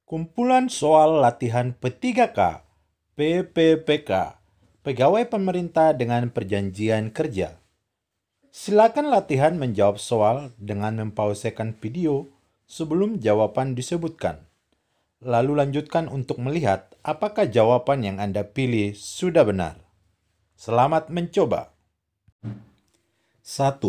Kumpulan soal latihan P3K, PPPK, Pegawai Pemerintah dengan Perjanjian Kerja. Silakan latihan menjawab soal dengan mempausekan video sebelum jawaban disebutkan. Lalu lanjutkan untuk melihat apakah jawaban yang Anda pilih sudah benar. Selamat mencoba. 1.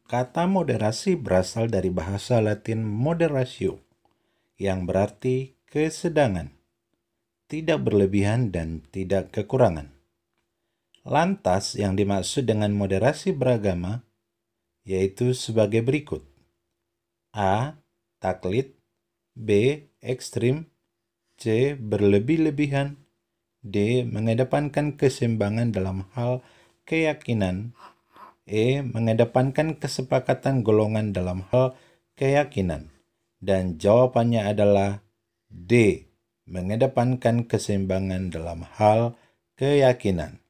Kata moderasi berasal dari bahasa Latin moderatio, yang berarti kesedangan, tidak berlebihan dan tidak kekurangan. Lantas yang dimaksud dengan moderasi beragama yaitu sebagai berikut. A. Taklid, B. Ekstrim, C. Berlebih-lebihan, D. Mengedepankan keseimbangan dalam hal keyakinan, E. Mengedepankan kesepakatan golongan dalam hal keyakinan. Dan jawabannya adalah D. Mengedepankan keseimbangan dalam hal keyakinan.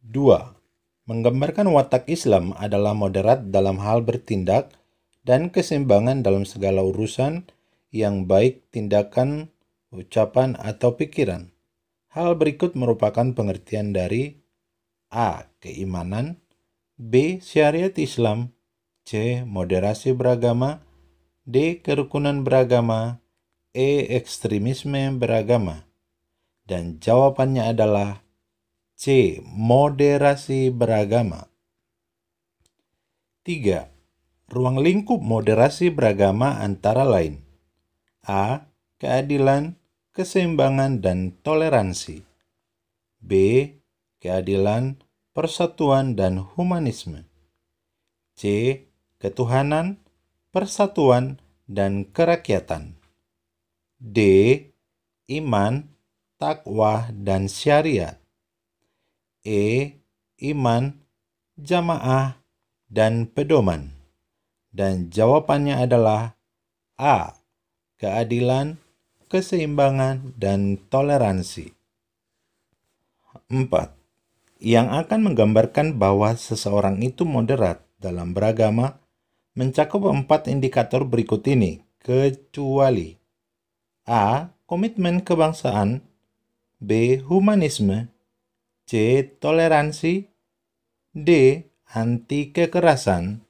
2. Menggambarkan watak Islam adalah moderat dalam hal bertindak dan keseimbangan dalam segala urusan yang baik tindakan, ucapan, atau pikiran. Hal berikut merupakan pengertian dari A. Keimanan, B. Syariat Islam, C. Moderasi beragama, D. Kerukunan beragama, E. Ekstremisme beragama. Dan jawabannya adalah C. Moderasi beragama. 3. Ruang lingkup moderasi beragama antara lain A. Keadilan, keseimbangan, dan toleransi, B. Keadilan, persatuan, dan humanisme, C. Ketuhanan, persatuan, dan kerakyatan, D. Iman, takwa, dan syariat, E. Iman, jamaah, dan pedoman. Dan jawabannya adalah A. Keadilan, keseimbangan, dan toleransi. 4. Yang akan menggambarkan bahwa seseorang itu moderat dalam beragama mencakup 4 indikator berikut ini, kecuali A. Komitmen kebangsaan, B. Humanisme, C. Toleransi, D. Anti kekerasan,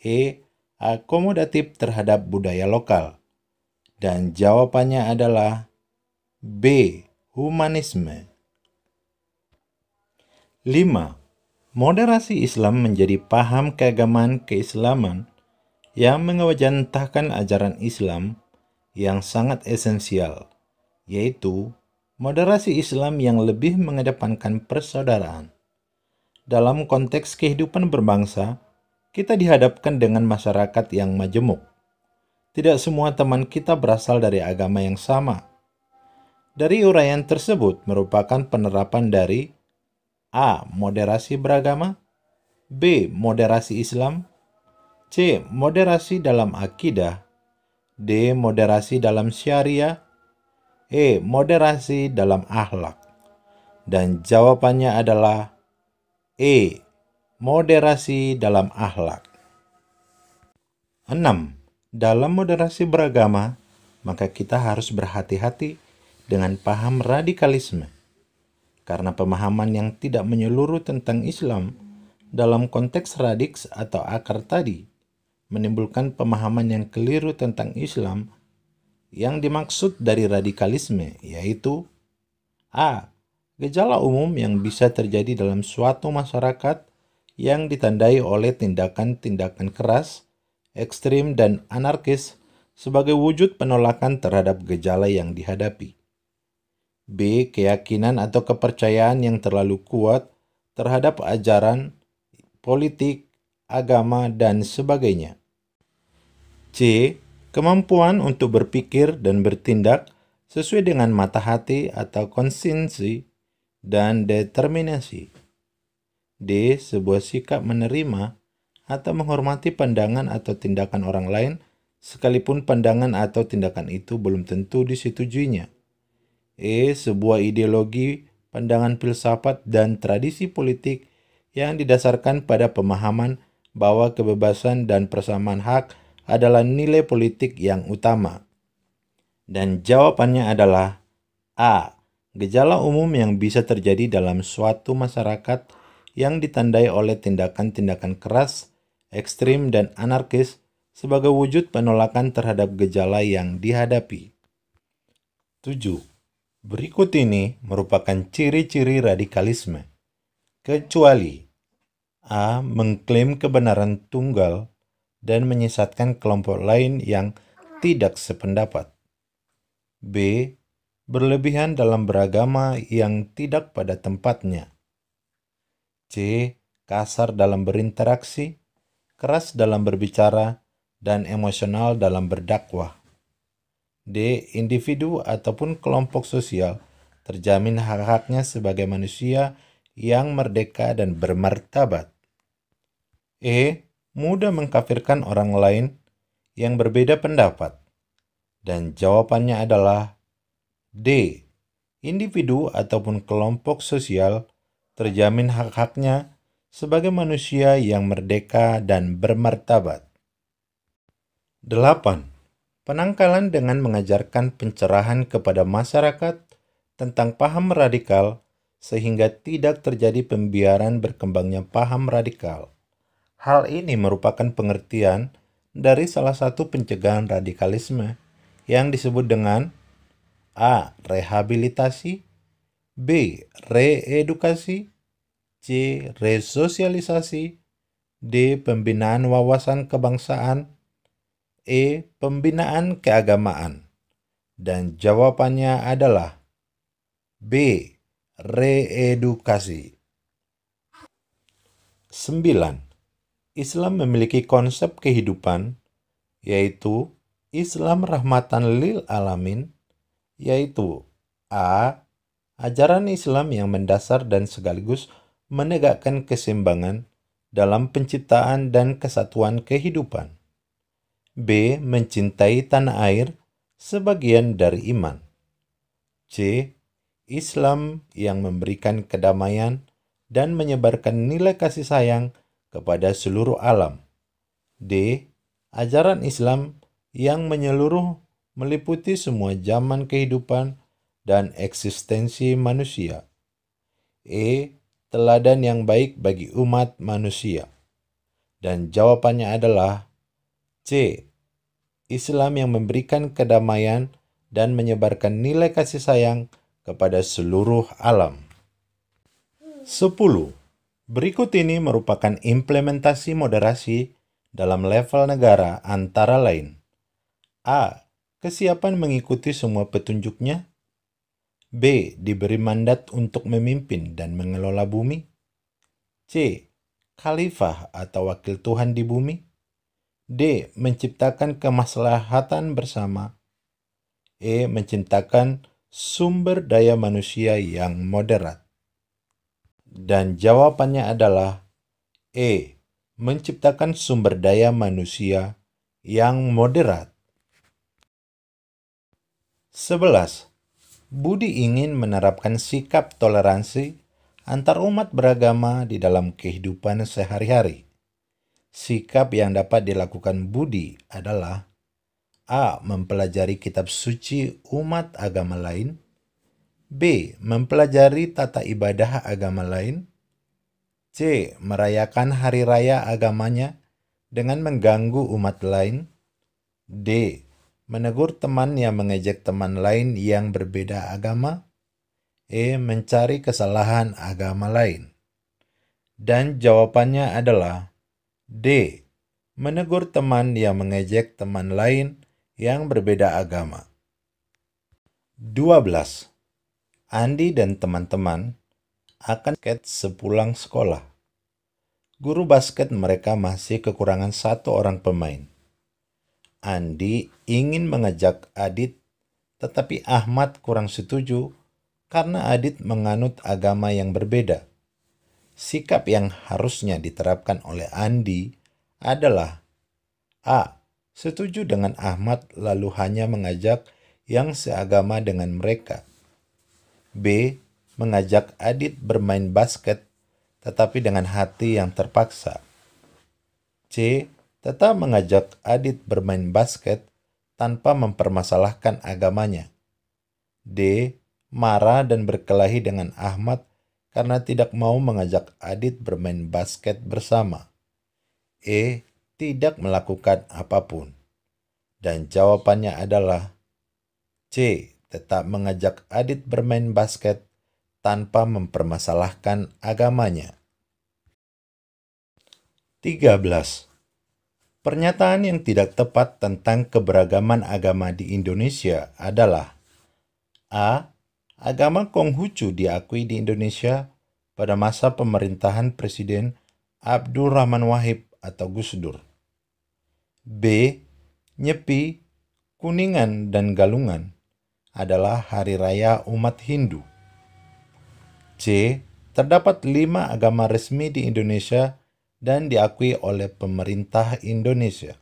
E. Akomodatif terhadap budaya lokal. Dan jawabannya adalah B. Humanisme. 5. Moderasi Islam menjadi paham keagamaan keislaman yang mengewajantahkan ajaran Islam yang sangat esensial, yaitu moderasi Islam yang lebih mengedepankan persaudaraan. Dalam konteks kehidupan berbangsa, kita dihadapkan dengan masyarakat yang majemuk. Tidak semua teman kita berasal dari agama yang sama. Dari uraian tersebut merupakan penerapan dari A. Moderasi beragama, B. Moderasi Islam, C. Moderasi dalam akidah, D. Moderasi dalam syariah, E. Moderasi dalam akhlak. Dan jawabannya adalah E. Moderasi dalam akhlak. 6. Dalam moderasi beragama, maka kita harus berhati-hati dengan paham radikalisme. Karena pemahaman yang tidak menyeluruh tentang Islam dalam konteks radiks atau akar tadi menimbulkan pemahaman yang keliru tentang Islam. Yang dimaksud dari radikalisme yaitu A. Gejala umum yang bisa terjadi dalam suatu masyarakat yang ditandai oleh tindakan-tindakan keras, ekstrim, dan anarkis sebagai wujud penolakan terhadap gejala yang dihadapi. B. Keyakinan atau kepercayaan yang terlalu kuat terhadap ajaran, politik, agama, dan sebagainya. C. Kemampuan untuk berpikir dan bertindak sesuai dengan mata hati atau konsinsi dan determinasi. D. Sebuah sikap menerima atau menghormati pandangan atau tindakan orang lain sekalipun pandangan atau tindakan itu belum tentu disetujuinya. E. Sebuah ideologi, pandangan filsafat, dan tradisi politik yang didasarkan pada pemahaman bahwa kebebasan dan persamaan hak adalah nilai politik yang utama. Dan jawabannya adalah A. Gejala umum yang bisa terjadi dalam suatu masyarakat yang ditandai oleh tindakan-tindakan keras, ekstrim, dan anarkis sebagai wujud penolakan terhadap gejala yang dihadapi. 7. Berikut ini merupakan ciri-ciri radikalisme. Kecuali A. Mengklaim kebenaran tunggal dan menyesatkan kelompok lain yang tidak sependapat. B. Berlebihan dalam beragama yang tidak pada tempatnya. C. Kasar dalam berinteraksi, keras dalam berbicara, dan emosional dalam berdakwah. D. Individu ataupun kelompok sosial terjamin hak-haknya sebagai manusia yang merdeka dan bermartabat. E. Mudah mengkafirkan orang lain yang berbeda pendapat. Dan jawabannya adalah D. Individu ataupun kelompok sosial terjamin hak-haknya sebagai manusia yang merdeka dan bermartabat. 8. Penangkalan dengan mengajarkan pencerahan kepada masyarakat tentang paham radikal sehingga tidak terjadi pembiaran berkembangnya paham radikal. Hal ini merupakan pengertian dari salah satu pencegahan radikalisme yang disebut dengan A. Rehabilitasi, B. Reedukasi, C. Resosialisasi, D. Pembinaan wawasan kebangsaan, E. Pembinaan keagamaan. Dan jawabannya adalah B. Reedukasi. 9. Islam memiliki konsep kehidupan, yaitu Islam rahmatan lil alamin, yaitu A. Ajaran Islam yang mendasar dan sekaligus menegakkan keseimbangan dalam penciptaan dan kesatuan kehidupan. B. Mencintai tanah air sebagian dari iman. C. Islam yang memberikan kedamaian dan menyebarkan nilai kasih sayang kepada seluruh alam. D. Ajaran Islam yang menyeluruh meliputi semua zaman kehidupan dan eksistensi manusia. E. Teladan yang baik bagi umat manusia. Dan jawabannya adalah C. Islam yang memberikan kedamaian dan menyebarkan nilai kasih sayang kepada seluruh alam. 10. Berikut ini merupakan implementasi moderasi dalam level negara antara lain. A. Kesiapan mengikuti semua petunjuknya. B. Diberi mandat untuk memimpin dan mengelola bumi. C. Khalifah atau wakil Tuhan di bumi. D. Menciptakan kemaslahatan bersama. E. Menciptakan sumber daya manusia yang moderat. Dan jawabannya adalah E. Menciptakan sumber daya manusia yang moderat. 11. Budi ingin menerapkan sikap toleransi antar umat beragama di dalam kehidupan sehari-hari. Sikap yang dapat dilakukan Budi adalah A. Mempelajari kitab suci umat agama lain. B. Mempelajari tata ibadah agama lain. C. Merayakan hari raya agamanya dengan mengganggu umat lain. D. Menegur teman yang mengejek teman lain yang berbeda agama. E. Mencari kesalahan agama lain. Dan jawabannya adalah D. Menegur teman yang mengejek teman lain yang berbeda agama. 12. Andi dan teman-teman akan basket sepulang sekolah. Guru basket mereka masih kekurangan satu orang pemain. Andi ingin mengajak Adit, tetapi Ahmad kurang setuju karena Adit menganut agama yang berbeda. Sikap yang harusnya diterapkan oleh Andi adalah A. Setuju dengan Ahmad lalu hanya mengajak yang seagama dengan mereka. B. Mengajak Adit bermain basket tetapi dengan hati yang terpaksa. C. Tetap mengajak Adit bermain basket tanpa mempermasalahkan agamanya. D. Marah dan berkelahi dengan Ahmad karena tidak mau mengajak Adit bermain basket bersama. E. Tidak melakukan apapun. Dan jawabannya adalah C. Tetap mengajak Adit bermain basket tanpa mempermasalahkan agamanya. 13. Pernyataan yang tidak tepat tentang keberagaman agama di Indonesia adalah A. Agama Konghucu diakui di Indonesia pada masa pemerintahan Presiden Abdurrahman Wahid atau Gus Dur. B. Nyepi, Kuningan, dan Galungan adalah hari raya umat Hindu. C. Terdapat 5 agama resmi di Indonesia dan diakui oleh pemerintah Indonesia.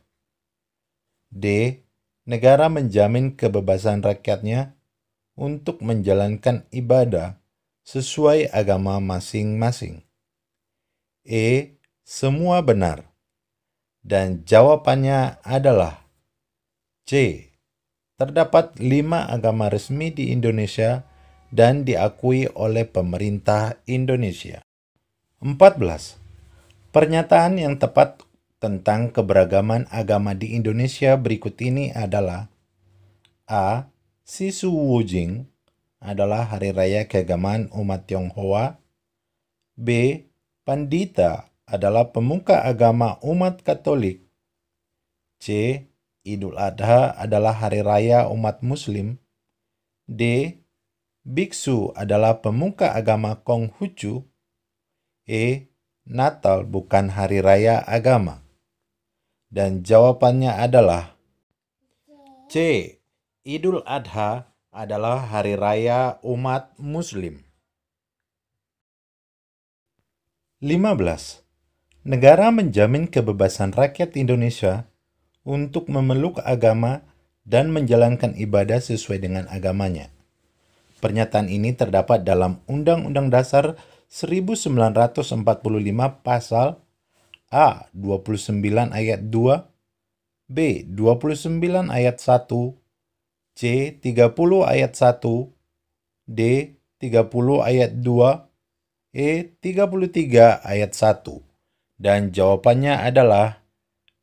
D. Negara menjamin kebebasan rakyatnya untuk menjalankan ibadah sesuai agama masing-masing. E. Semua benar. Dan jawabannya adalah C. Terdapat 5 agama resmi di Indonesia dan diakui oleh pemerintah Indonesia. 14. Pernyataan yang tepat tentang keberagaman agama di Indonesia berikut ini adalah A. Sisuwujing adalah hari raya keagamaan umat Tionghoa. B. Pandita adalah pemuka agama umat Katolik. C. Idul Adha adalah hari raya umat Muslim. D. Biksu adalah pemuka agama Konghucu. E. Natal bukan hari raya agama. Dan jawabannya adalah C. Idul Adha adalah hari raya umat Muslim. 15. Negara menjamin kebebasan rakyat Indonesia untuk memeluk agama dan menjalankan ibadah sesuai dengan agamanya. Pernyataan ini terdapat dalam Undang-Undang Dasar 1945 pasal A. 29 ayat 2, B. 29 ayat 1, C. 30 ayat 1, D. 30 ayat 2, E. 33 ayat 1. Dan jawabannya adalah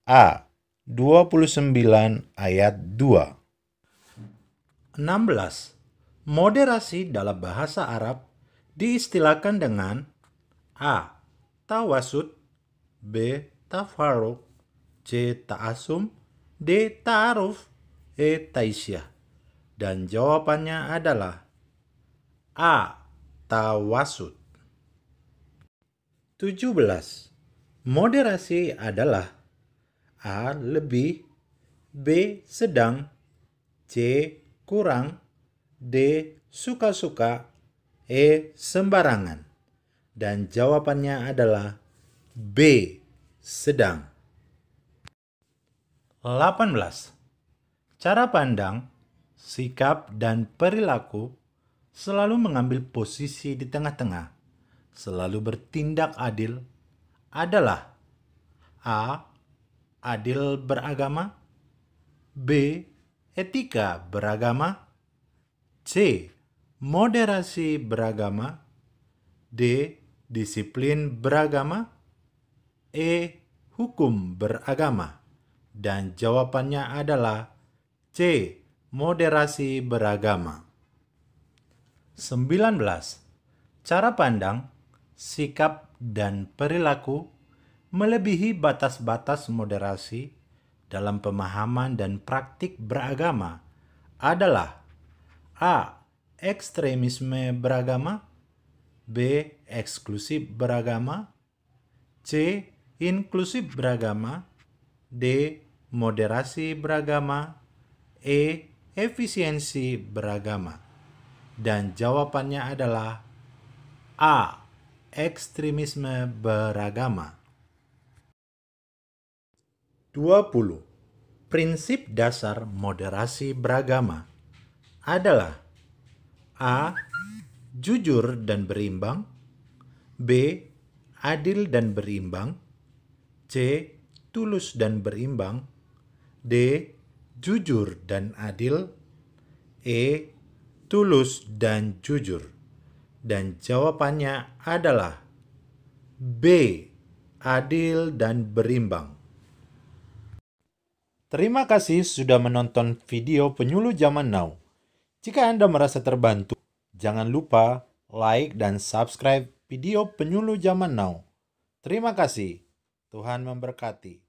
A. 29 ayat 2. 16. Moderasi dalam bahasa Arab diistilahkan dengan A. Tawasud, B. Tafarruq, C. Ta'asum, D. Ta'aruf, E. Taisyah. Dan jawabannya adalah A. Tawasud. 17. Moderasi adalah A. Lebih, B. Sedang, C. Kurang, D. Suka-suka, E. Sembarangan. Dan jawabannya adalah B. Sedang. 18. Cara pandang, sikap, dan perilaku selalu mengambil posisi di tengah-tengah, selalu bertindak adil adalah A. Adil beragama, B. Etika beragama, C. Moderasi beragama, D. Disiplin beragama, E. Hukum beragama. Dan jawabannya adalah C. Moderasi beragama. 19. Cara pandang, sikap, dan perilaku melebihi batas-batas moderasi dalam pemahaman dan praktik beragama adalah A. Ekstremisme beragama, B. Eksklusif beragama, C. Inklusif beragama, D. Moderasi beragama, E. Efisiensi beragama. Dan jawabannya adalah A. Ekstremisme beragama. 20. Prinsip dasar moderasi beragama adalah A. Jujur dan berimbang, B. Adil dan berimbang, C. Tulus dan berimbang, D. jujur dan adil? E. Tulus dan jujur. Dan jawabannya adalah B. Adil dan berimbang. Terima kasih sudah menonton video Penyuluh Zaman Now. Jika Anda merasa terbantu, jangan lupa like dan subscribe video Penyuluh Zaman Now. Terima kasih. Tuhan memberkati.